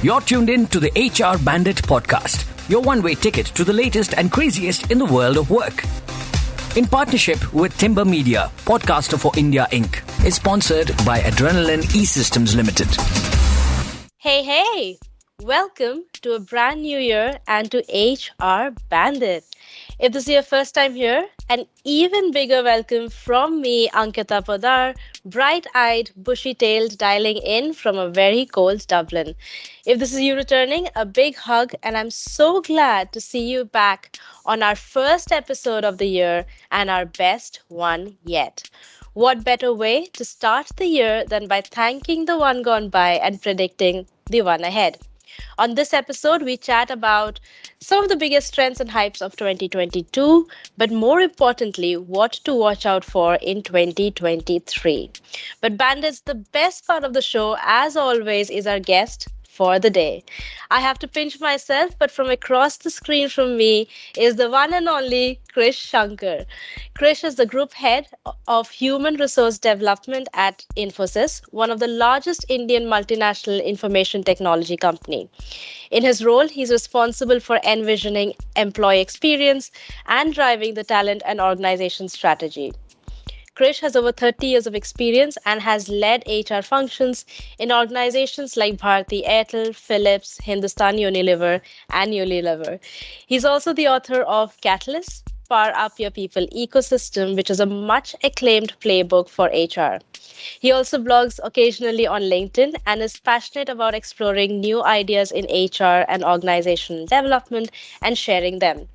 You're tuned in to the HR Bandit podcast, your one-way ticket to the latest and craziest in the world of work. In partnership with Timber Media, Podcaster for India Inc. is sponsored by Adrenaline E-Systems Limited. Hey, welcome to a brand new year and to HR Bandit. If this is your first time here, an even bigger welcome from me, Ankita Podar, bright-eyed, bushy-tailed, dialing in from a very cold Dublin. If this is you returning, a big hug, and I'm so glad to see you back on our first episode of the year and our best one yet. What better way to start the year than by thanking the one gone by and predicting the one ahead? On this episode, we chat about some of the biggest trends and hypes of 2022, but more importantly, what to watch out for in 2023. But Bandits, the best part of the show, as always, is our guest for the day. I have to pinch myself, but from across the screen from me is the one and only Krish Shankar. Krish is the group head of human resource development at Infosys, one of the largest Indian multinational information technology company. In his role, he's responsible for envisioning employee experience and driving the talent and organization strategy. Krish has over 30 years of experience and has led HR functions in organizations like Bharti Airtel, Philips, Hindustan Unilever, and Unilever. He's also the author of Catalyst, Power Up Your People Ecosystem, which is a much acclaimed playbook for HR. He also blogs occasionally on LinkedIn and is passionate about exploring new ideas in HR and organizational development and sharing them.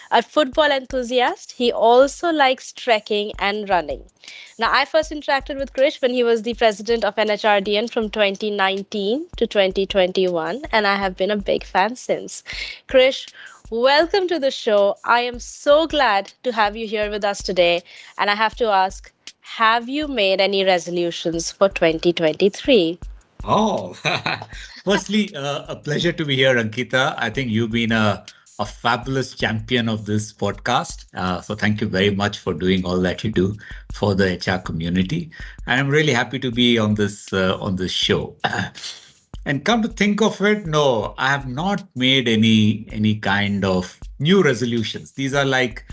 A football enthusiast, he also likes trekking and running. Now, I first interacted with Krish when he was the president of NHRDN from 2019 to 2021, and I have been a big fan since. Krish, welcome to the show. I am so glad to have you here with us today, and I have to ask, have you made any resolutions for 2023? Oh, firstly, a pleasure to be here, Ankita. I think you've been a fabulous champion of this podcast. So thank you very much for doing all that you do for the HR community. And I'm really happy to be on this show. And come to think of it, no, I have not made any kind of new resolutions. These are like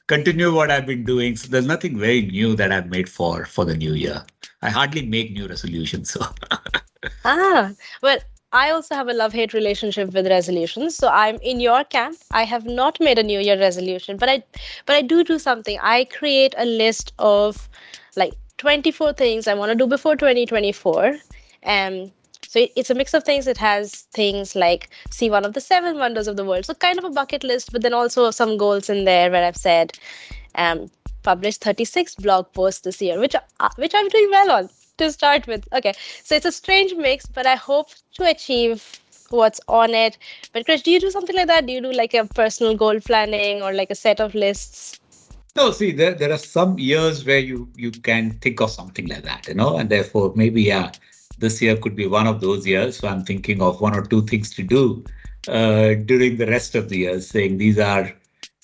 continue what I've been doing. So there's nothing very new that I've made for the new year. I hardly make new resolutions. So. Well, I also have a love-hate relationship with resolutions. So I'm in your camp. I have not made a New Year resolution, but I do something. I create a list of like 24 things I want to do before 2024. So it's a mix of things. It has things like see one of the 7 wonders of the world. So kind of a bucket list, but then also some goals in there where I've said publish 36 blog posts this year, which I'm doing well on. To start with. Okay, so it's a strange mix, but I hope to achieve what's on it. But Krish, do you do something like that? Do you do like a personal goal planning or like a set of lists? No, see, there are some years where you can think of something like that, and therefore maybe, this year could be one of those years. So I'm thinking of 1 or 2 things to do during the rest of the year, saying these are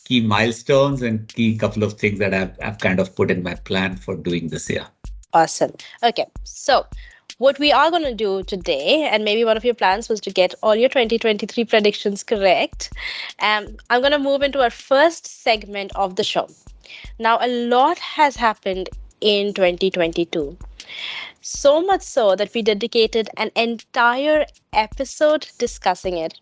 key milestones and key couple of things that I've kind of put in my plan for doing this year. Awesome. Okay, so what we are going to do today, and maybe one of your plans was to get all your 2023 predictions correct. I'm going to move into our first segment of the show. Now, a lot has happened in 2022. So much so that we dedicated an entire episode discussing it.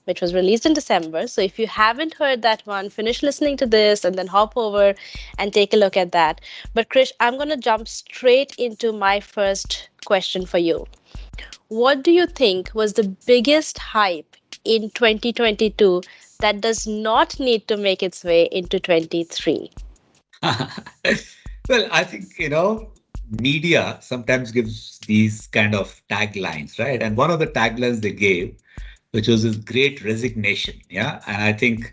Which was released in December. So if you haven't heard that one, finish listening to this and then hop over and take a look at that. But Krish, I'm going to jump straight into my first question for you. What do you think was the biggest hype in 2022 that does not need to make its way into 23? Well, I think, media sometimes gives these kind of taglines, right? And one of the taglines they gave, which was this great resignation. Yeah. And I think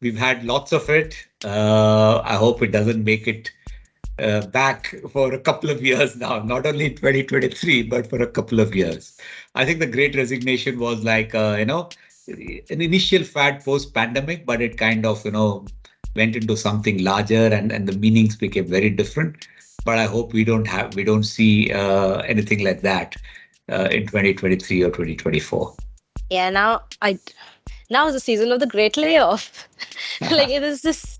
we've had lots of it. I hope it doesn't make it back for a couple of years now, not only 2023, but for a couple of years. I think the great resignation was like, an initial fad post-pandemic, but it kind of, went into something larger and the meanings became very different. But I hope we don't see anything like that in 2023 or 2024. Yeah, now is the season of the great layoff. Like it is this.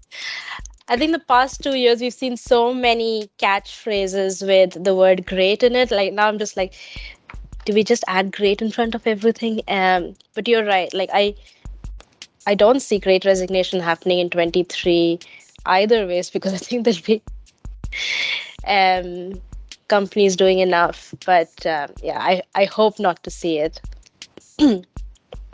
I think the past 2 years we've seen so many catchphrases with the word "great" in it. Like now I'm just like, do we just add "great" in front of everything? But you're right. Like I don't see great resignation happening in 23 either ways because I think there'll be um, companies doing enough. But yeah, I hope not to see it.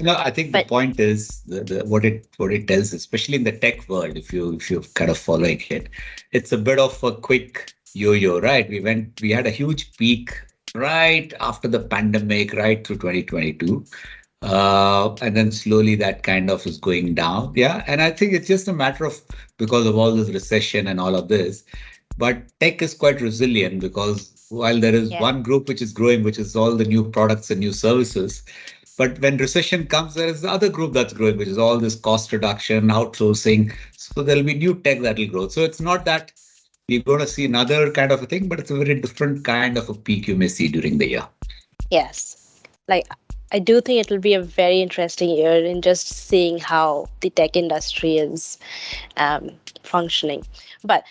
I think the But point is what it tells, especially in the tech world, if you're kind of following it, it's a bit of a quick yo-yo, right? We had a huge peak right after the pandemic, right through 2022. And then slowly that kind of is going down. Yeah. And I think it's just a matter of because of all this recession and all of this. But tech is quite resilient because while there is yeah, one group which is growing, which is all the new products and new services, but when recession comes, there is the other group that's growing, which is all this cost reduction, outsourcing. So there'll be new tech that will grow. So it's not that we're going to see another kind of a thing, but it's a very different kind of a peak you may see during the year. yes. Like I do think it'll be a very interesting year in just seeing how the tech industry is functioning. But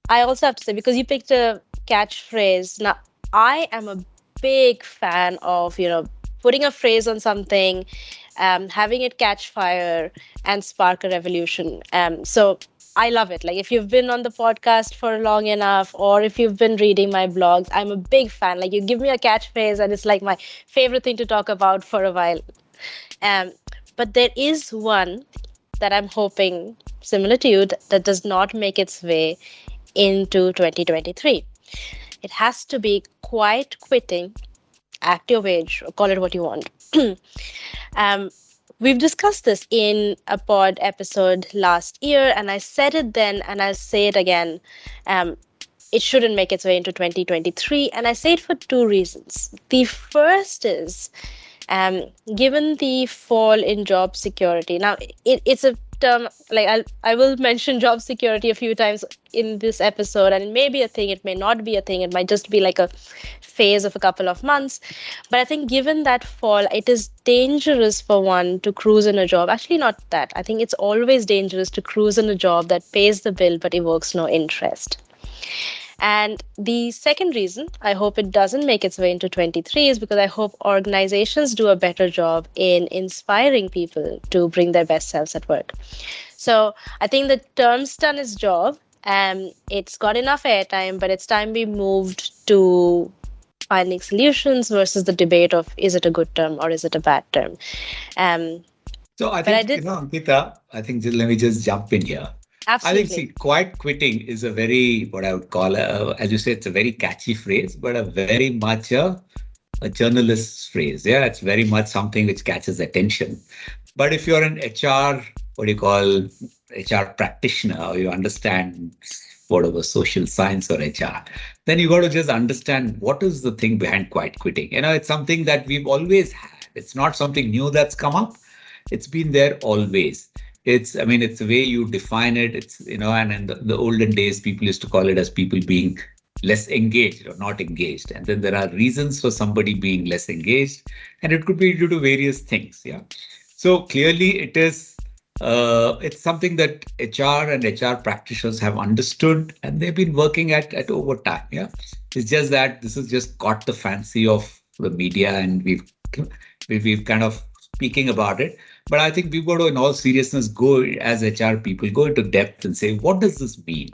I also have to say, because you picked a catchphrase, now I am a big fan of, putting a phrase on something, having it catch fire and spark a revolution. So I love it. Like if you've been on the podcast for long enough, or if you've been reading my blogs, I'm a big fan. Like you give me a catchphrase and it's like my favorite thing to talk about for a while. Um, but there is one that I'm hoping, similar to you, that does not make its way into 2023. It has to be quiet quitting, act your age, or call it what you want. um, we've discussed this in a pod episode last year, and I said it then, and I'll say it again. It shouldn't make its way into 2023, and I say it for two reasons. The first is, given the fall in job security. Now, it's a term, like I will mention job security a few times in this episode, and it may be a thing, it may not be a thing, it might just be like a phase of a couple of months. But I think given that fall, it is dangerous for one to cruise in a job. Actually, not that. I think it's always dangerous to cruise in a job that pays the bill but evokes no interest. And the second reason I hope it doesn't make its way into 23 is because I hope organizations do a better job in inspiring people to bring their best selves at work. So I think the term's done its job. It's got enough airtime, but it's time we moved to finding solutions versus the debate of is it a good term or is it a bad term. So I think, Ankita, I think let me just jump in here. Absolutely. I think, see, quiet quitting is a very, what I would call, as you say, it's a very catchy phrase, but a very much a journalist's phrase. Yeah, it's very much something which catches attention. But if you're an HR, what do you call HR practitioner, or you understand whatever social science or HR, then you got to just understand what is the thing behind quiet quitting. It's something that we've always had. It's not something new that's come up. It's been there always. It's the way you define it. It's, and in the olden days, people used to call it as people being less engaged or not engaged. And then there are reasons for somebody being less engaged, and it could be due to various things. Yeah. So clearly it is, it's something that HR and HR practitioners have understood, and they've been working at over time. Yeah. It's just that this has just caught the fancy of the media, and we've kind of speaking about it. But I think we've got to, in all seriousness, go as HR people, go into depth and say, what does this mean?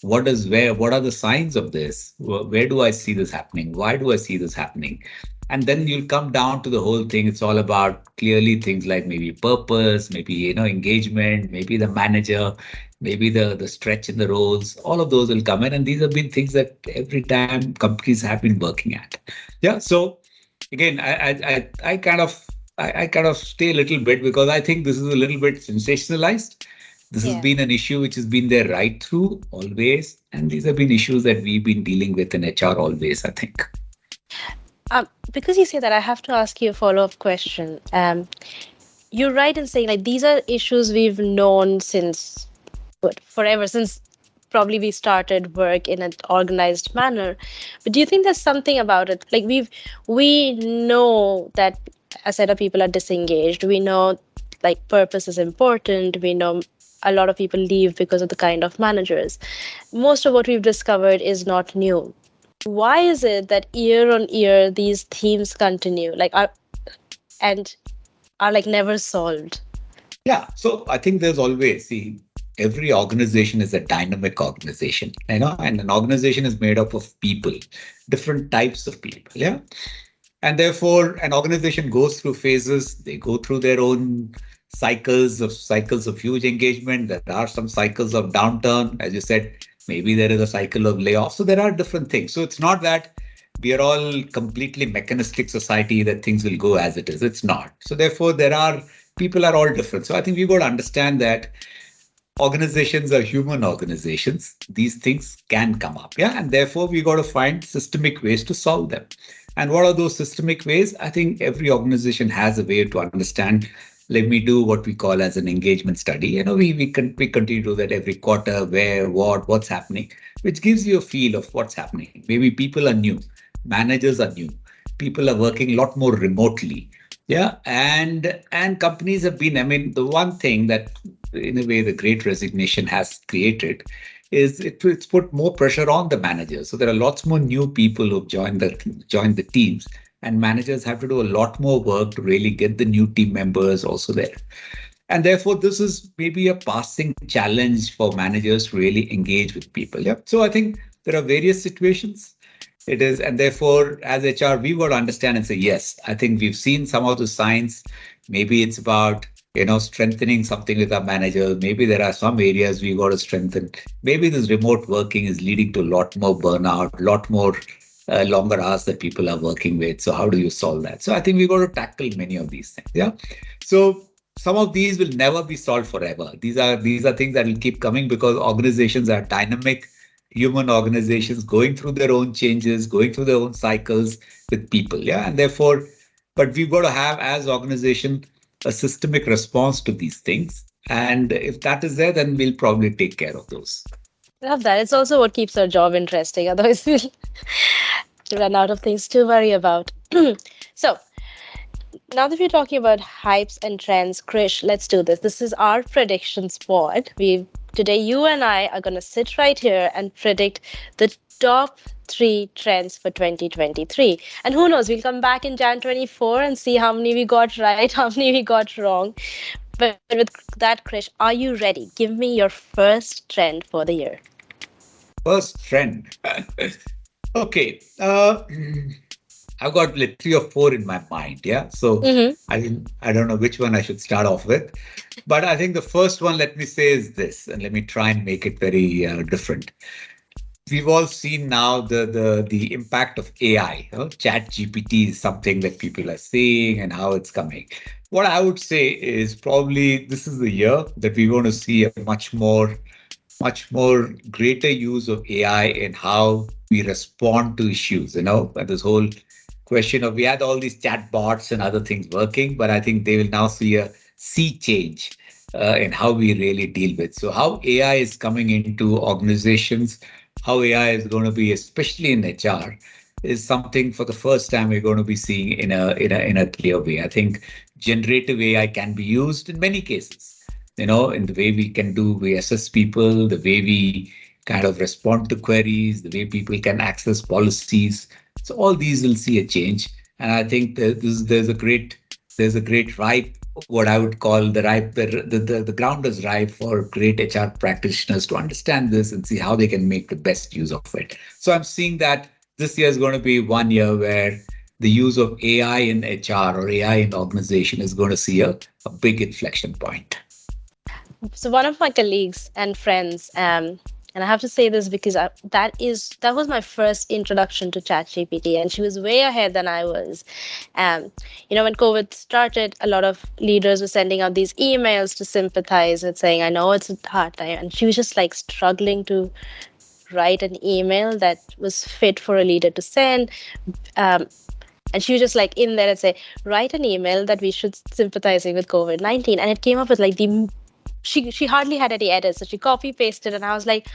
What are the signs of this? Where do I see this happening? Why do I see this happening? And then you'll come down to the whole thing. It's all about clearly things like maybe purpose, maybe, engagement, maybe the manager, maybe the stretch in the roles. All of those will come in. And these have been things that every time companies have been working at. Yeah. So again, I kind of stay a little bit because I think this is a little bit sensationalized. This has been an issue which has been there right through always. And these have been issues that we've been dealing with in HR always, I think. Because you say that, I have to ask you a follow-up question. You're right in saying like these are issues we've known since forever, since probably we started work in an organized manner. But do you think there's something about it? Like we know that a set of people are disengaged. We know like purpose is important. We know a lot of people leave because of the kind of managers. Most of what we've discovered is not new. Why is it that year on year these themes continue, like and are like never solved? Yeah. So I think there's always, see, every organization is a dynamic organization, and an organization is made up of people, different types of people. Yeah. And therefore, an organization goes through phases. They go through their own cycles of huge engagement. There are some cycles of downturn. As you said, maybe there is a cycle of layoff. So there are different things. So it's not that we are all completely mechanistic society that things will go as it is. It's not. So therefore, people are all different. So I think we've got to understand that organizations are human organizations. These things can come up. Yeah. And therefore, we got to find systemic ways to solve them. And what are those systemic ways? I think every organization has a way to understand. Let me do what we call as an engagement study. We continue to do that every quarter, where, what's happening, which gives you a feel of what's happening. Maybe people are new, managers are new, people are working a lot more remotely. Yeah. And companies have been, the one thing that in a way the great resignation has created is it's put more pressure on the managers. So there are lots more new people who've joined the teams, and managers have to do a lot more work to really get the new team members also there. And therefore, this is maybe a passing challenge for managers to really engage with people. Yeah. So I think there are various situations. It is, and therefore, as HR, we've got to understand and say, yes, I think we've seen some of the signs. Maybe it's about strengthening something with our managers. Maybe there are some areas we've got to strengthen. Maybe this remote working is leading to a lot more burnout, a lot more longer hours that people are working with. So how do you solve that? So I think we've got to tackle many of these things. Yeah. So some of these will never be solved forever. These are things that will keep coming because organizations are dynamic, human organizations going through their own changes, going through their own cycles with people. Yeah. And therefore, but we've got to have, as organization, a systemic response to these things. And if that is there, then we'll probably take care of those. Love that. It's also what keeps our job interesting. Otherwise, we'll run out of things to worry about. So, now that we're talking about hypes and trends, Krish, let's do this. This is our predictions pod. Today, you and I are going to sit right here and predict the top 3 trends for 2023. And who knows, we'll come back in Jan 24 and see how many we got right, how many we got wrong. But with that, Krish, are you ready? Give me your first trend for the year. First trend. Okay. I've got like 3 or 4 in my mind. Yeah. So I don't know which one I should start off with. But I think the first one, let me say, is this, and let me try and make it very different. We've all seen now the impact of AI. Chat GPT is something that people are seeing and how it's coming. What I would say is probably this is the year that we're going to see a much more greater use of AI in how we respond to issues. And this whole question of, we had all these chat bots and other things working, but I think they will now see a sea change in how we really deal with. So how AI is coming into organizations, how AI is going to be, especially in HR, is something for the first time we're going to be seeing in a clear way. I think generative AI can be used in many cases, in the way we assess people, the way we kind of respond to queries, the way people can access policies. So all these will see a change. And I think there's a great ripe, what I would call the ground is ripe for great HR practitioners to understand this and see how they can make the best use of it. So I'm seeing that this year is going to be one year where the use of AI in HR or AI in organization is going to see a big inflection point. So one of my colleagues and friends, and I have to say this because that was my first introduction to ChatGPT, and she was way ahead than I was. When COVID started, a lot of leaders were sending out these emails to sympathize with, saying, I know it's a hard time. And she was just like struggling to write an email that was fit for a leader to send. And she was just like in there and say, write an email that we should sympathizing with COVID-19. And it came up with like she hardly had any edits. So she copy pasted, and I was like,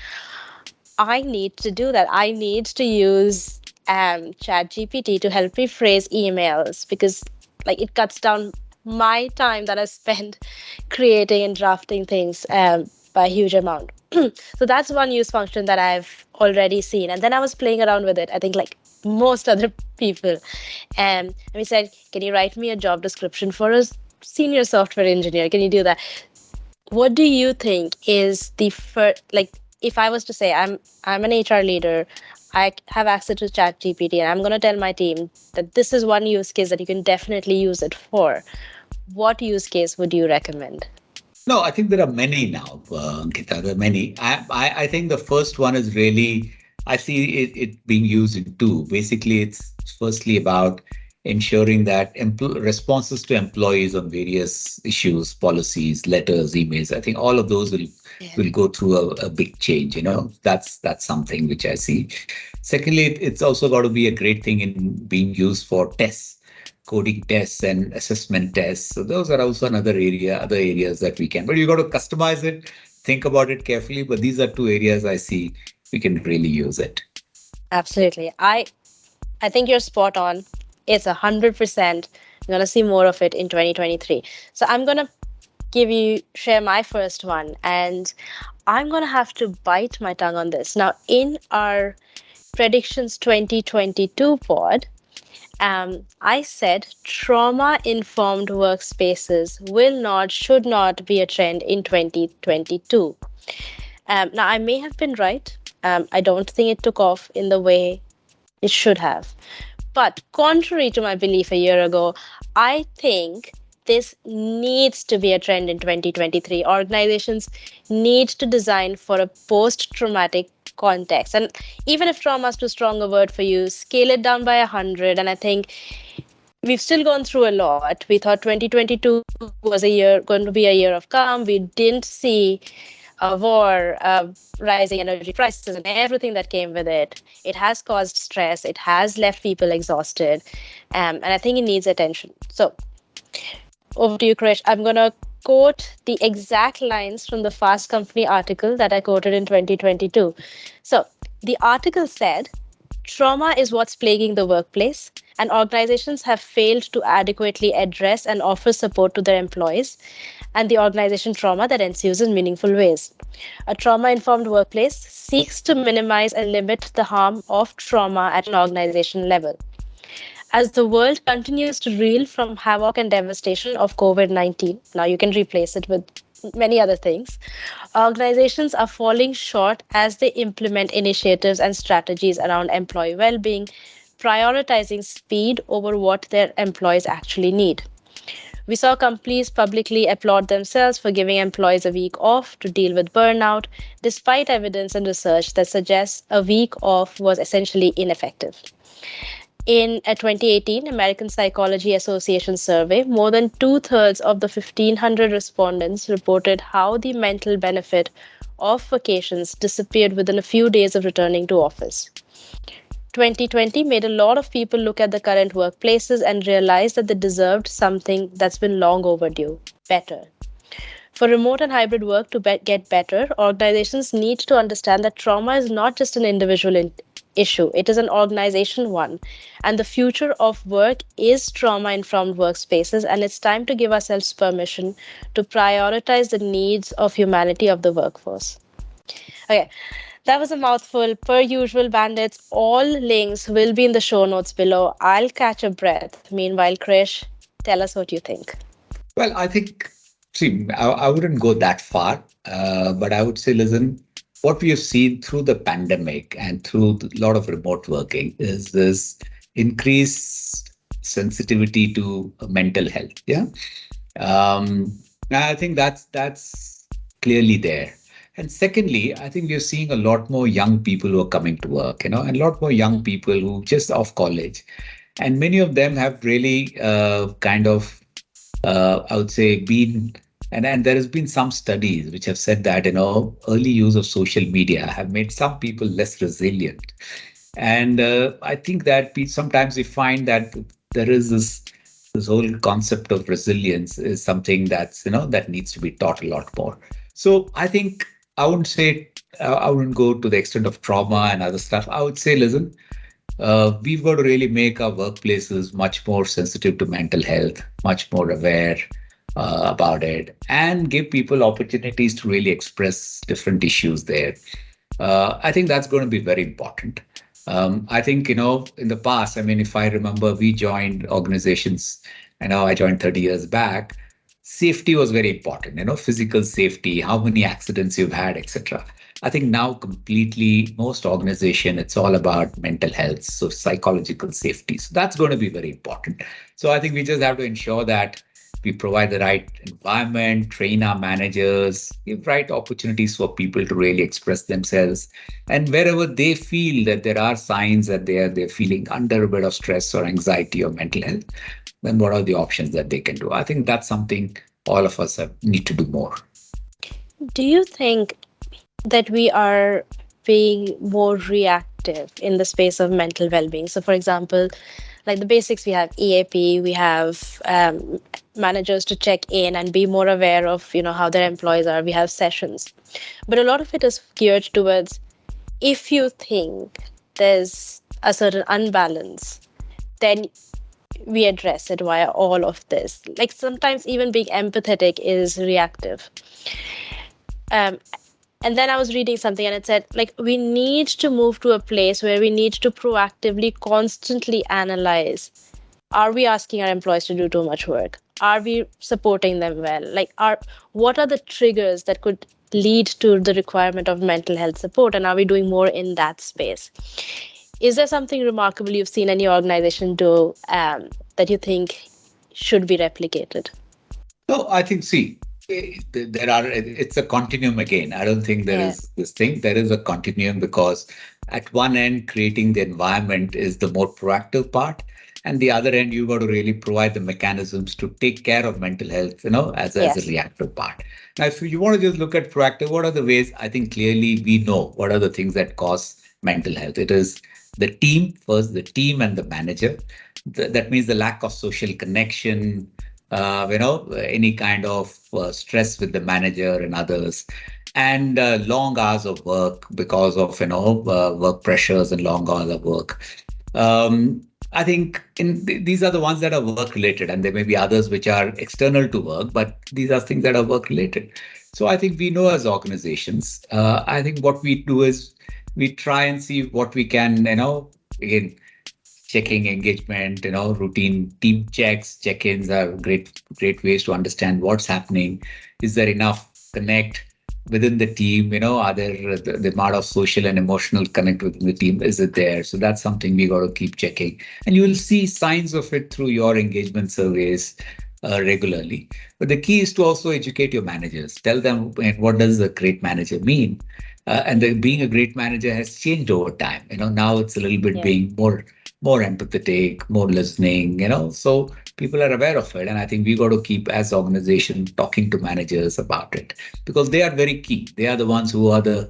I need to do that. I need to use chat GPT to help me phrase emails because like it cuts down my time that I spend creating and drafting things by a huge amount. So that's one use function that I've already seen. And then I was playing around with it, I think like most other people. And we said, can you write me a job description for a senior software engineer? Can you do that? What do you think is the first, like, if I was to say I'm an HR leader, I have access to chat GPT and I'm going to tell my team that this is one use case that you can definitely use it for. What use case would you recommend? No, I think there are many now, Ankita. There are many. I think the first one is really, I see it being used in two. Basically, it's firstly about ensuring that responses to employees on various issues, policies, letters, emails. I think all of those will go through a big change. That's something which I see. Secondly, it's also got to be a great thing in being used for tests, coding tests and assessment tests. So those are also other areas that we can. But you got to customize it, think about it carefully. But these are two areas I see we can really use it. Absolutely. I think you're spot on. It's 100%. You're going to see more of it in 2023. So I'm going to share my first one. And I'm going to have to bite my tongue on this. Now, in our Predictions 2022 pod, I said trauma-informed workspaces should not be a trend in 2022. Now, I may have been right. I don't think it took off in the way it should have. But contrary to my belief a year ago, I think this needs to be a trend in 2023. Organizations need to design for a post-traumatic context. And even if trauma is too strong a word for you, scale it down by 100. And I think we've still gone through a lot. We thought 2022 was going to be a year of calm. We didn't see a war, rising energy prices, and everything that came with it. It has caused stress. It has left people exhausted. And I think it needs attention. So over to you, Krish. I'm going to quote the exact lines from the Fast Company article that I quoted in 2022. So the article said, trauma is what's plaguing the workplace, and organizations have failed to adequately address and offer support to their employees and the organization trauma that ensues in meaningful ways. A trauma-informed workplace seeks to minimize and limit the harm of trauma at an organization level. As the world continues to reel from havoc and devastation of COVID-19, now you can replace it with many other things, organizations are falling short as they implement initiatives and strategies around employee well-being, prioritizing speed over what their employees actually need. We saw companies publicly applaud themselves for giving employees a week off to deal with burnout, despite evidence and research that suggests a week off was essentially ineffective. In a 2018 American Psychology Association survey, more than 2/3 of the 1,500 respondents reported how the mental benefit of vacations disappeared within a few days of returning to office. 2020 made a lot of people look at the current workplaces and realize that they deserved something that's been long overdue, better. For remote and hybrid work to get better, organizations need to understand that trauma is not just an individual issue, it is an organization one. And the future of work is trauma-informed workspaces, and it's time to give ourselves permission to prioritize the needs of humanity of the workforce. Okay. That was a mouthful. Per usual, bandits, all links will be in the show notes below. I'll catch a breath. Meanwhile, Krish, tell us what you think. Well, I think, I wouldn't go that far, but I would say, listen, what we have seen through the pandemic and through a lot of remote working is this increased sensitivity to mental health. Yeah. I think that's clearly there. And secondly, I think we're seeing a lot more young people who are coming to work, and a lot more young people who just off college. And many of them have really I would say, been, and there has been some studies which have said that, early use of social media have made some people less resilient. And I think that sometimes we find that there is this whole concept of resilience is something that's, that needs to be taught a lot more. So I think I wouldn't say, I wouldn't go to the extent of trauma and other stuff. I would say, listen, we've got to really make our workplaces much more sensitive to mental health, much more aware about it, and give people opportunities to really express different issues there. I think that's going to be very important. I think, in the past, I mean, if I remember, we joined organizations, I joined 30 years back. Safety was very important, physical safety, how many accidents you've had, etc. I think now completely most organization, it's all about mental health, so psychological safety. So that's going to be very important. So I think we just have to ensure that we provide the right environment, train our managers, give right opportunities for people to really express themselves. And wherever they feel that there are signs that they're feeling under a bit of stress or anxiety or mental health, then what are the options that they can do? I think that's something all of us need to do more. Do you think that we are being more reactive in the space of mental well-being? So, for example, like the basics, we have EAP, we have managers to check in and be more aware of, how their employees are. We have sessions. But a lot of it is geared towards, if you think there's a certain unbalance, then we address it via all of this. Like sometimes even being empathetic is reactive. And then I was reading something and it said, like, we need to move to a place where we need to proactively, constantly analyze. Are we asking our employees to do too much work? Are we supporting them well? Like, what are the triggers that could lead to the requirement of mental health support? And are we doing more in that space? Is there something remarkable you've seen any organization do that you think should be replicated? No, I think, it's a continuum again. I don't think there is this thing. There is a continuum because at one end, creating the environment is the more proactive part. And the other end, you've got to really provide the mechanisms to take care of mental health, as a reactive part. Now, if you want to just look at proactive, what are the ways? I think clearly we know what are the things that cause mental health. It is the team first, the team and the manager. That means the lack of social connection, any kind of stress with the manager and others, and long hours of work because of, work pressures and long hours of work. I think these are the ones that are work related, and there may be others which are external to work, but these are things that are work related. So I think we know as organizations, I think what we do is we try and see what we can, again, checking engagement, routine team checks, check-ins are great ways to understand what's happening. Is there enough connect within the team? Are there the amount of social and emotional connect within the team? Is it there? So that's something we got to keep checking. And you will see signs of it through your engagement surveys regularly. But the key is to also educate your managers. Tell them what does a great manager mean? And being a great manager has changed over time. Now it's a little bit being more empathetic, more listening, so people are aware of it. And I think we got to keep, as organization, talking to managers about it because they are very key. They are the ones who are the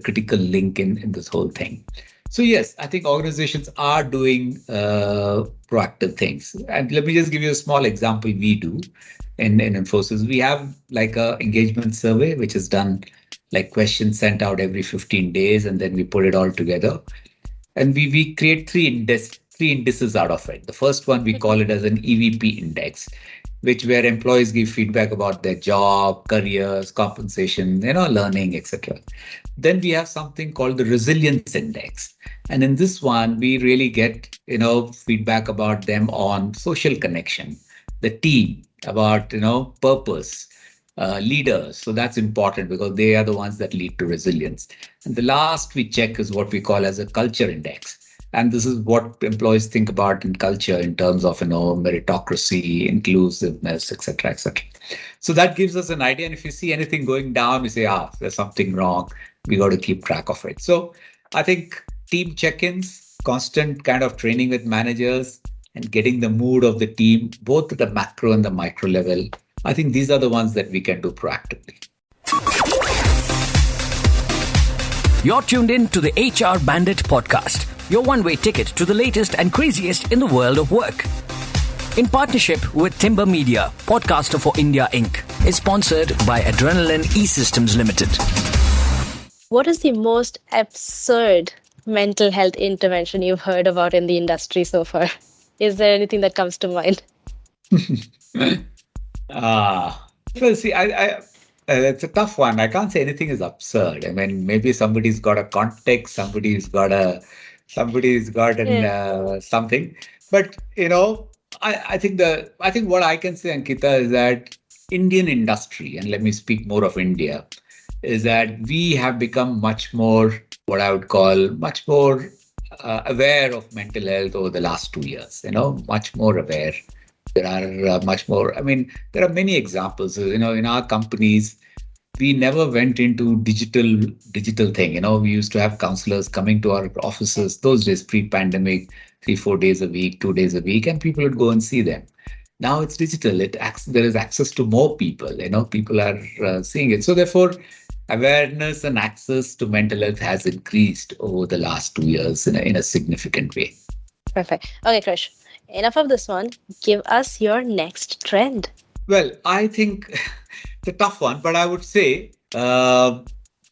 critical link in this whole thing. So yes, I think organizations are doing proactive things. And let me just give you a small example we do in Infosys. We have like a engagement survey, which is done like questions sent out every 15 days, and then we put it all together. And we create three indices out of it. The first one, we call it as an EVP index, where employees give feedback about their job, careers, compensation, learning, etc. Then we have something called the resilience index. And in this one, we really get, feedback about them on social connection, the team, about, purpose, leaders. So that's important because they are the ones that lead to resilience. And the last we check is what we call as a culture index. And this is what employees think about in culture in terms of, meritocracy, inclusiveness, etc., etc. So that gives us an idea. And if you see anything going down, we say, there's something wrong. We got to keep track of it. So I think team check-ins, constant kind of training with managers and getting the mood of the team, both at the macro and the micro level. I think these are the ones that we can do proactively. You're tuned in to the HR Bandit podcast, your one-way ticket to the latest and craziest in the world of work. In partnership with Timber Media, podcaster for India Inc., is sponsored by Adrenaline E-Systems Limited. What is the most absurd mental health intervention you've heard about in the industry so far? Is there anything that comes to mind? Well, see, it's a tough one. I can't say anything is absurd. I mean, maybe somebody's got a context, somebody's got an Yeah. something. But I think what I can say, Ankita, is that Indian industry, and let me speak more of India, is that we have become much more what I would call much more aware of mental health over the last 2 years. Much more aware. There are much more. I mean, there are many examples. In our companies, we never went into digital thing. We used to have counselors coming to our offices those days, pre-pandemic, 3-4 days a week, 2 days a week, and people would go and see them. Now it's digital. There is access to more people. People are seeing it. So therefore, awareness and access to mental health has increased over the last 2 years in a significant way. Perfect. Okay, Krish. Enough of this one. Give us your next trend. Well, I think it's a tough one, but I would say, I'm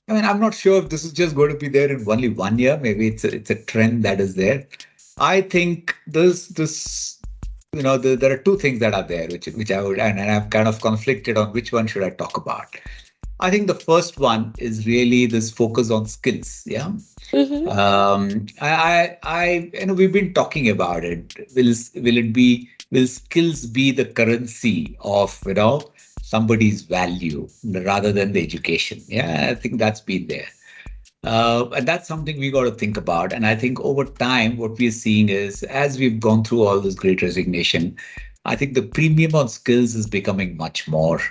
not sure if this is just going to be there in only 1 year. Maybe it's a trend that is there. I think there are two things that are there, which I would, and I'm kind of conflicted on which one should I talk about. I think the first one is really this focus on skills. Yeah. Mm-hmm. We've been talking about it. Will skills be the currency of, somebody's value rather than the education? Yeah, I think that's been there. And that's something we got to think about. And I think over time, what we're seeing is as we've gone through all this great resignation, I think the premium on skills is becoming much more.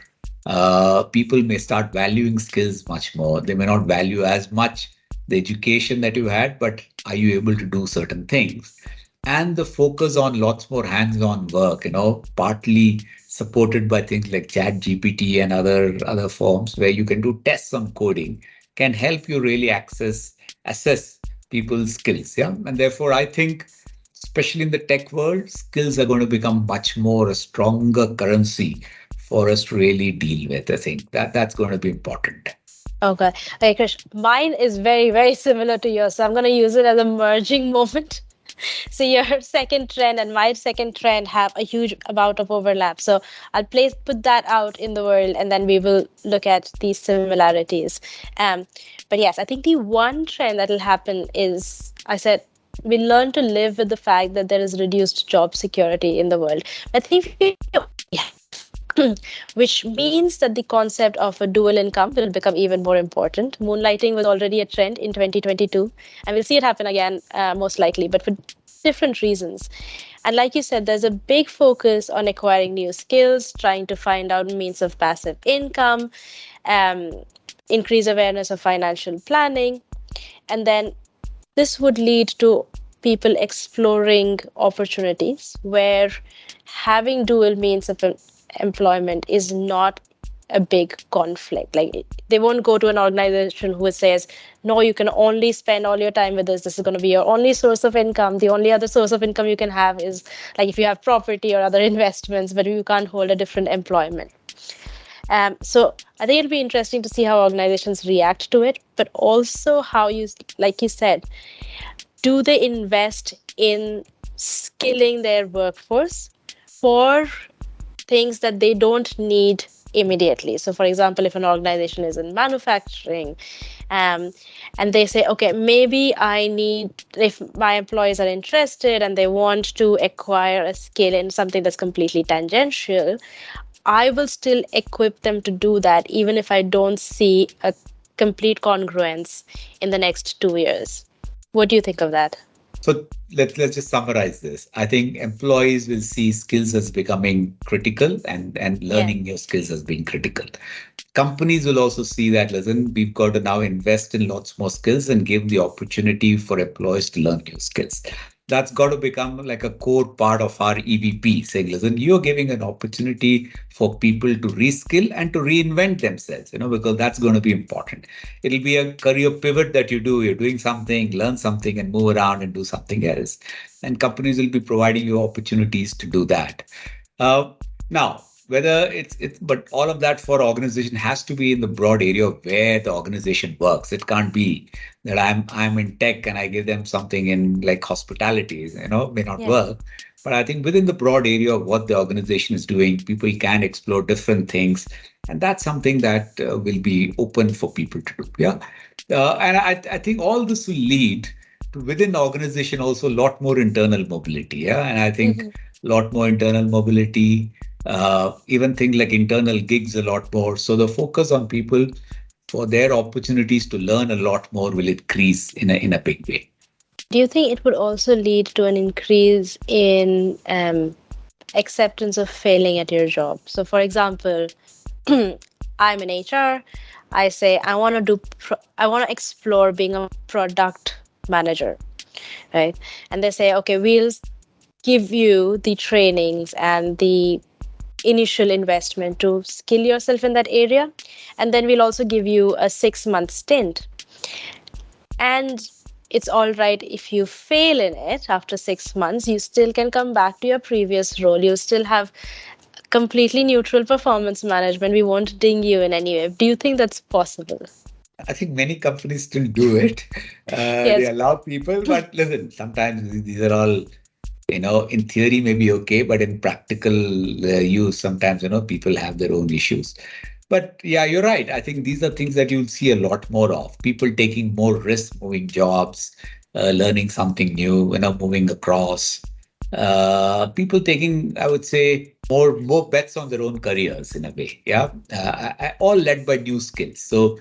People may start valuing skills much more. They may not value as much the education that you had, but are you able to do certain things? And the focus on lots more hands-on work, partly supported by things like ChatGPT and other forms where you can do tests on coding, can help you really assess people's skills. Yeah. And therefore, I think, especially in the tech world, skills are going to become much more a stronger currency for us to really deal with. I think that's going to be important. Okay. Okay, Krish. Mine is very, very similar to yours. So I'm going to use it as a merging moment. So your second trend and my second trend have a huge amount of overlap. So I'll put that out in the world, and then we will look at these similarities. But yes, I think the one trend that will happen is, I said, we learn to live with the fact that there is reduced job security in the world. I think which means that the concept of a dual income will become even more important. Moonlighting was already a trend in 2022, and we'll see it happen again, most likely, but for different reasons. And like you said, there's a big focus on acquiring new skills, trying to find out means of passive income, increase awareness of financial planning, and then this would lead to people exploring opportunities where having dual means of employment is not a big conflict. Like, they won't go to an organization who says, no, you can only spend all your time with this. This is going to be your only source of income. The only other source of income you can have is like if you have property or other investments, but you can't hold a different employment. So I think it'll be interesting to see how organizations react to it, but also how like you said, do they invest in skilling their workforce for things that they don't need immediately? So for example, if an organization is in manufacturing, and they say, okay, maybe if my employees are interested and they want to acquire a skill in something that's completely tangential, I will still equip them to do that, even if I don't see a complete congruence in the next 2 years. What do you think of that? So let's just summarize this. I think employees will see skills as becoming critical and learning new skills as being critical. Companies will also see that, listen, we've got to now invest in lots more skills and give the opportunity for employees to learn new skills. That's got to become like a core part of our EVP, saying, listen, you're giving an opportunity for people to reskill and to reinvent themselves, because that's going to be important. It'll be a career pivot that you do. You're doing something, learn something, and move around and do something else. And companies will be providing you opportunities to do that. Now, whether it's but all of that for organization has to be in the broad area of where the organization works. It can't be that I'm in tech and I give them something in like hospitality, may not Yeah. work. But I think within the broad area of what the organization is doing, people can explore different things, and that's something that will be open for people to do. Yeah, and I think all this will lead to within the organization also a lot more internal mobility. Yeah, and I think Hmm. a lot more internal mobility, even things like internal gigs a lot more. So the focus on people for their opportunities to learn a lot more will increase in a big way. Do you think it would also lead to an increase in acceptance of failing at your job? So, for example, I'm in HR. I say I want to explore being a product manager, right? And they say, okay, we'll give you the trainings and the initial investment to skill yourself in that area, and then we'll also give you a 6 month stint. And it's all right if you fail in it after 6 months, you still can come back to your previous role. You still have completely neutral performance management. We won't ding you in any way. Do you think that's possible? I think many companies still do it. They Yes. allow people, but listen, sometimes these are all, in theory maybe okay, but in practical use, sometimes, people have their own issues. But yeah, you're right. I think these are things that you'll see a lot more of. People taking more risks, moving jobs, learning something new, moving across. People taking, I would say, more bets on their own careers in a way. Yeah, all led by new skills. So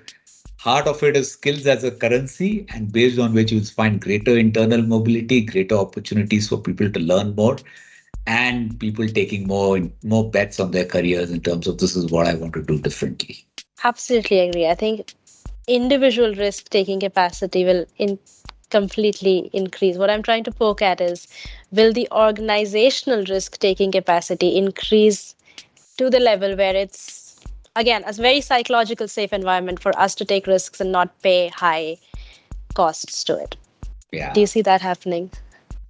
heart of it is skills as a currency, and based on which you'll find greater internal mobility, greater opportunities for people to learn more, and people taking more bets on their careers in terms of this is what I want to do differently. Absolutely agree. I think individual risk taking capacity will completely increase. What I'm trying to poke at is, will the organizational risk taking capacity increase to the level where it's, again, a very psychological safe environment for us to take risks and not pay high costs to it? Yeah. Do you see that happening?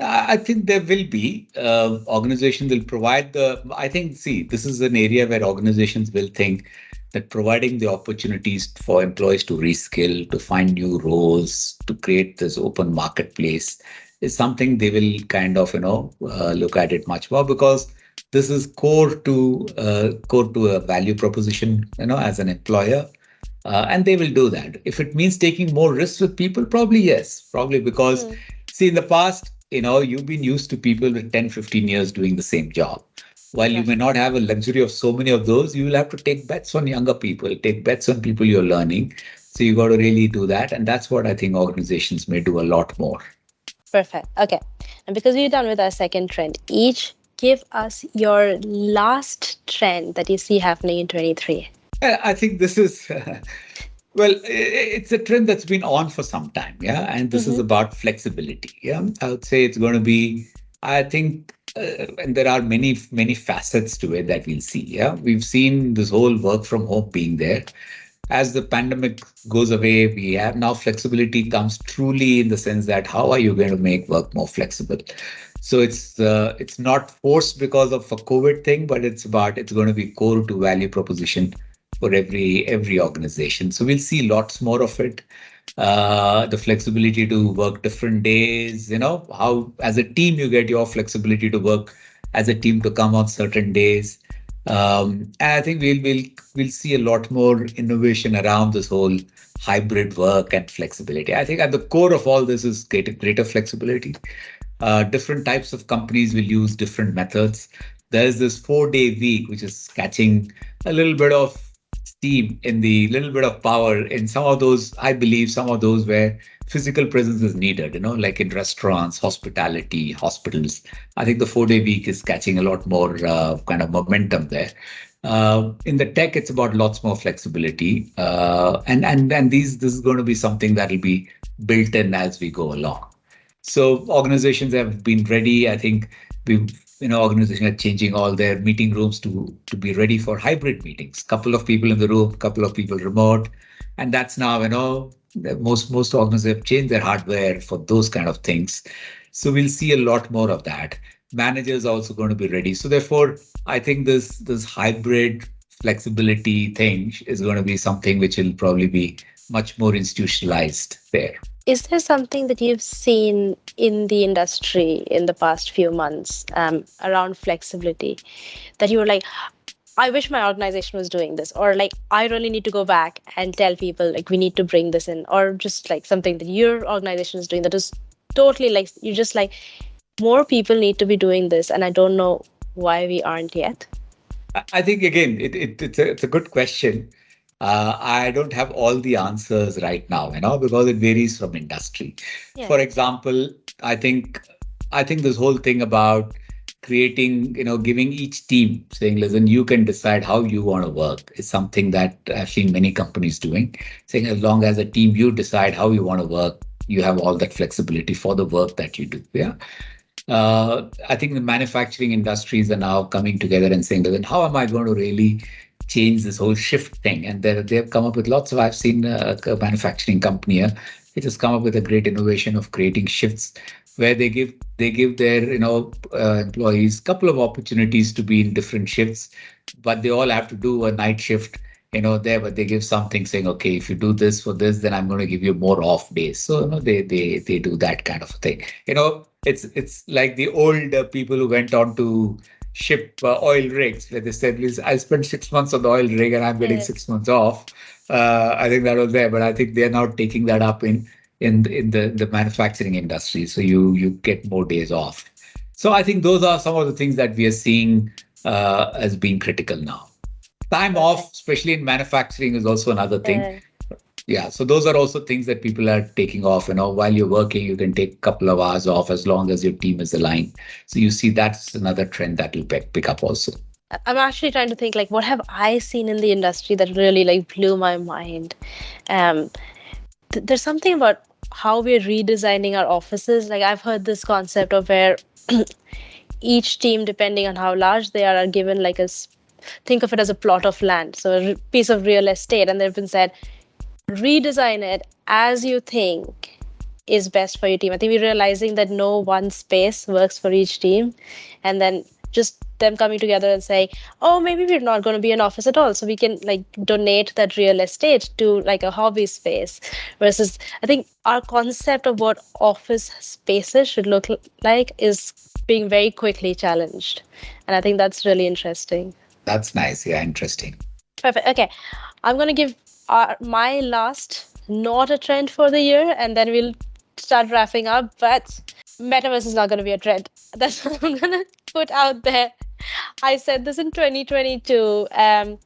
I think there will be organizations will provide I think, see, this is an area where organizations will think that providing the opportunities for employees to reskill, to find new roles, to create this open marketplace is something they will kind of, look at it much more, because this is core to a value proposition, as an employer. And they will do that. If it means taking more risks with people, probably yes. Probably because, see, in the past, you've been used to people with 10, 15 years doing the same job. While you may not have a luxury of so many of those, you will have to take bets on younger people, take bets on people you're learning. So you got to really do that. And that's what I think organizations may do a lot more. Perfect. Okay. And because we're done with our second trend, each give us your last trend that you see happening in 23. I think this is, well, it's a trend that's been on for some time. Yeah. And this is about flexibility. Yeah. I would say it's going to be, I think, and there are many, many facets to it that we'll see. Yeah. We've seen this whole work from home being there. As the pandemic goes away, we have now flexibility comes truly in the sense that how are you going to make work more flexible? So it's not forced because of a COVID thing, but it's going to be core to value proposition for every organization. So we'll see lots more of it. The flexibility to work different days, how as a team you get your flexibility to work as a team to come on certain days. And I think we'll see a lot more innovation around this whole hybrid work and flexibility. I think at the core of all this is greater flexibility. Different types of companies will use different methods. There's this 4-day week, which is catching a little bit of steam in the little bit of power in some of those, I believe, some of those where physical presence is needed, like in restaurants, hospitality, hospitals. I think the 4-day week is catching a lot more kind of momentum there. In the tech, it's about lots more flexibility. And this is going to be something that will be built in as we go along. So organizations have been ready. I think organizations are changing all their meeting rooms to be ready for hybrid meetings. Couple of people in the room, couple of people remote. And that's now, most organizations have changed their hardware for those kind of things. So we'll see a lot more of that. managers are also going to be ready. So therefore, I think this hybrid flexibility thing is going to be something which will probably be much more institutionalized there. Is there something that you've seen in the industry in the past few months around flexibility that you were like, I wish my organization was doing this, or like, I really need to go back and tell people, like, we need to bring this in, or just like something that your organization is doing that is totally like, you're just like, more people need to be doing this, and I don't know why we aren't yet? I think again, it's a good question. I don't have all the answers right now, because it varies from industry. Yeah. For example, I think this whole thing about creating, giving each team saying, listen, you can decide how you want to work is something that I've seen many companies doing. Saying as long as a team, you decide how you want to work, you have all that flexibility for the work that you do. Yeah. I think the manufacturing industries are now coming together and saying, listen, how am I going to really change this whole shift thing? And they've come up with lots of, I've seen a manufacturing company here, which has come up with a great innovation of creating shifts where they give their employees a couple of opportunities to be in different shifts, but they all have to do a night shift there, but they give something saying, okay, if you do this for this, then I'm going to give you more off days. So they do that kind of thing. It's like the old people who went on to ship oil rigs, where they said, I'll spend 6 months on the oil rig and I'm getting 6 months off. I think that was there, but I think they're now taking that up in the manufacturing industry. So you get more days off. So I think those are some of the things that we are seeing as being critical now. Time off, especially in manufacturing, is also another thing. Yeah, so those are also things that people are taking off. While you're working, you can take a couple of hours off as long as your team is aligned. So you see that's another trend that will pick up also. I'm actually trying to think, like, what have I seen in the industry that really like blew my mind? There's something about how we're redesigning our offices. Like, I've heard this concept of where each team, depending on how large they are given like think of it as a plot of land, so a piece of real estate, and they've been said, redesign it as you think is best for your team. I think we're realizing that no one space works for each team, and then just them coming together and say, oh, maybe we're not going to be an office at all, so we can like donate that real estate to like a hobby space. Versus, I think our concept of what office spaces should look like is being very quickly challenged, and I think that's really interesting. That's nice. Yeah, interesting. Perfect. Okay, I'm going to give my last not a trend for the year, and then we'll start wrapping up. But metaverse is not going to be a trend. That's what I'm going to put out there. I said this in 2022. I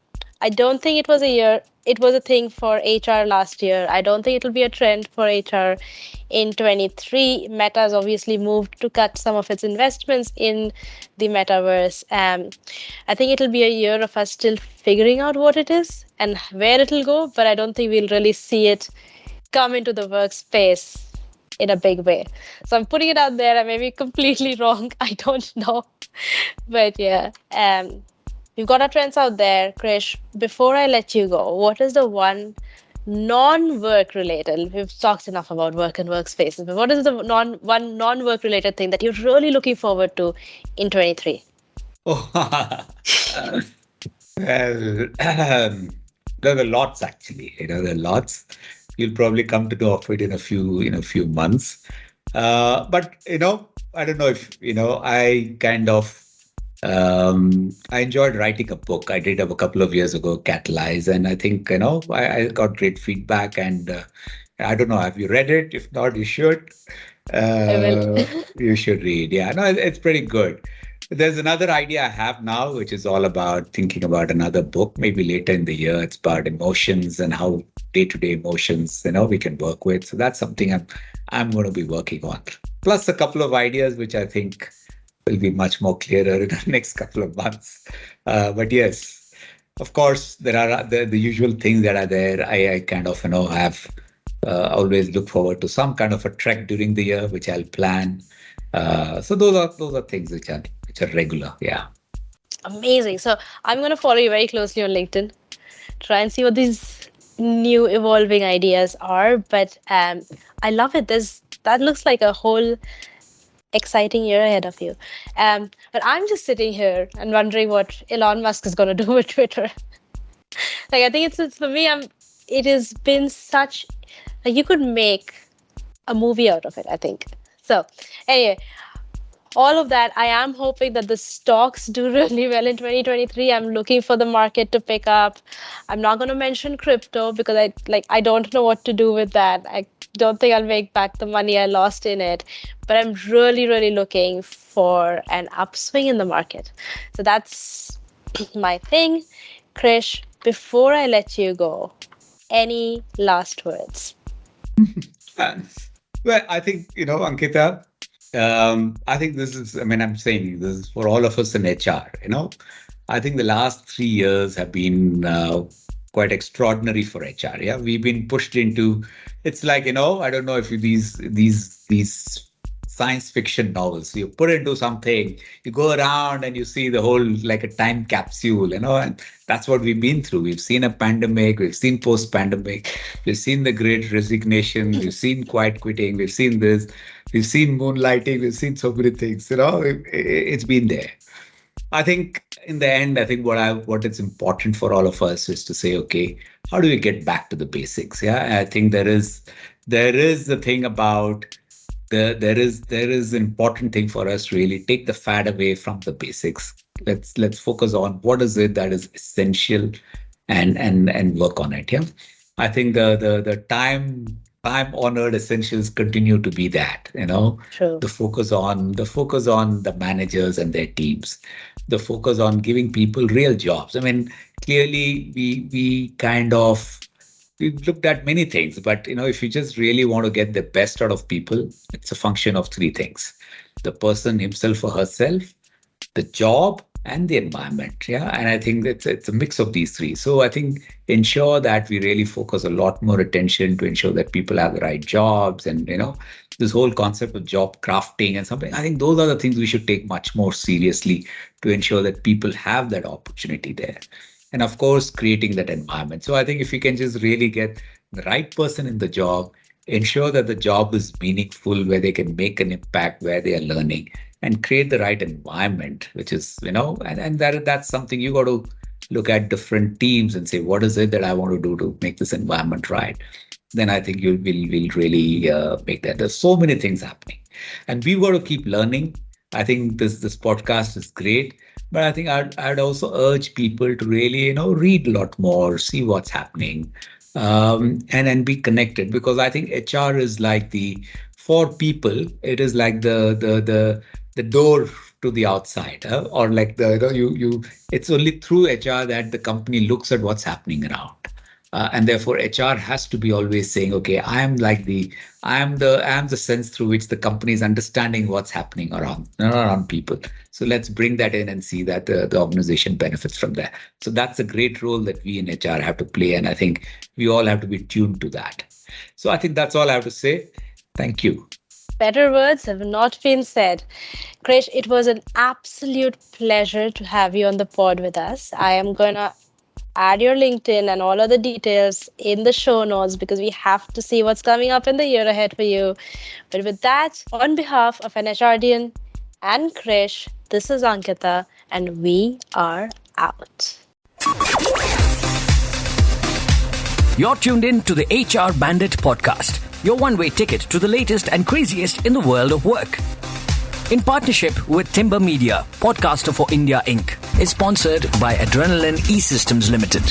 don't think it was a year. It was a thing for HR last year. I don't think it'll be a trend for HR in 23. Meta has obviously moved to cut some of its investments in the metaverse. I think it'll be a year of us still figuring out what it is and where it'll go, but I don't think we'll really see it come into the workspace in a big way. So I'm putting it out there. I may be completely wrong. I don't know. But yeah, we've got our trends out there. Krish, before I let you go, what is the one non-work related, we've talked enough about work and workspaces, but what is the one non-work related thing that you're really looking forward to in 23? Oh, well, there are lots actually. There are lots. You'll probably come to know of it in a few months. But I don't know if I kind of I enjoyed writing a book. I did a couple of years ago, Catalyze, and I think I got great feedback. And I don't know, have you read it? If not, you should. I will. You should read. Yeah, no, it's pretty good. There's another idea I have now, which is all about thinking about another book, maybe later in the year. It's about emotions and how day-to-day emotions, we can work with. So that's something I'm going to be working on. Plus a couple of ideas, which I think will be much more clearer in the next couple of months. But yes, of course, there are the usual things that are there. I kind of, have always look forward to some kind of a trek during the year, which I'll plan. So those are things which are regular. Yeah. Amazing. So I'm going to follow you very closely on LinkedIn, try and see what these new evolving ideas are. But I love it. That looks like a whole exciting year ahead of you. But I'm just sitting here and wondering what Elon Musk is going to do with Twitter. Like, I think it's for me. It has been such like you could make a movie out of it, I think. So anyway, all of that, I am hoping that the stocks do really well in 2023. I'm looking for the market to pick up. I'm not going to mention crypto because I don't know what to do with that. I don't think I'll make back the money I lost in it. But I'm really, really looking for an upswing in the market. So that's my thing. Krish, before I let you go, any last words? Well, I think, Ankita, I think I'm saying this is for all of us in HR, I think the last 3 years have been quite extraordinary for HR. Yeah, we've been pushed into, it's like, I don't know if these science fiction novels, you put into something, you go around and you see the whole like a time capsule, and that's what we've been through. We've seen a pandemic, we've seen post-pandemic, we've seen the great resignation, we've seen quiet quitting, we've seen this, we've seen moonlighting, we've seen so many things, it's been there. I think in the end, I think what is important for all of us is to say, okay, how do we get back to the basics? Yeah, I think there is the thing about there is an important thing for us to really take the fad away from the basics. Let's focus on what is it that is essential and work on it. Yeah, I think the time honored essentials continue to be that, True. the focus on the managers and their teams, the focus on giving people real jobs. I mean, clearly we've looked at many things, but if you just really want to get the best out of people, it's a function of three things: the person himself or herself, the job, and the environment. Yeah, and I think it's a mix of these three. So I think ensure that we really focus a lot more attention to ensure that people have the right jobs, and this whole concept of job crafting and something. I think those are the things we should take much more seriously to ensure that people have that opportunity there. And of course, creating that environment. So I think if we can just really get the right person in the job, ensure that the job is meaningful, where they can make an impact, where they are learning, and create the right environment, which is, and that's something you got to look at different teams and say, what is it that I want to do to make this environment right? Then I think we'll really make that. There's so many things happening, and we've got to keep learning. I think this podcast is great, but I think I'd also urge people to really, read a lot more, see what's happening, and be connected, because I think HR is like for people, it is like the door to the outside, or like it's only through HR that the company looks at what's happening around. And therefore HR has to be always saying, okay, I am the sense through which the company is understanding what's happening around people. So let's bring that in and see that the organization benefits from that. So that's a great role that we in HR have to play. And I think we all have to be tuned to that. So I think that's all I have to say. Thank you. Better words have not been said. Krish, it was an absolute pleasure to have you on the pod with us. I am going to add your LinkedIn and all other details in the show notes, because we have to see what's coming up in the year ahead for you. But with that, on behalf of NHRDN and Krish, this is Ankita, and we are out. You're tuned in to the HR Bandit podcast, your one-way ticket to the latest and craziest in the world of work. In partnership with Timber Media, Podcaster for India Inc. is sponsored by Adrenaline E-Systems Limited.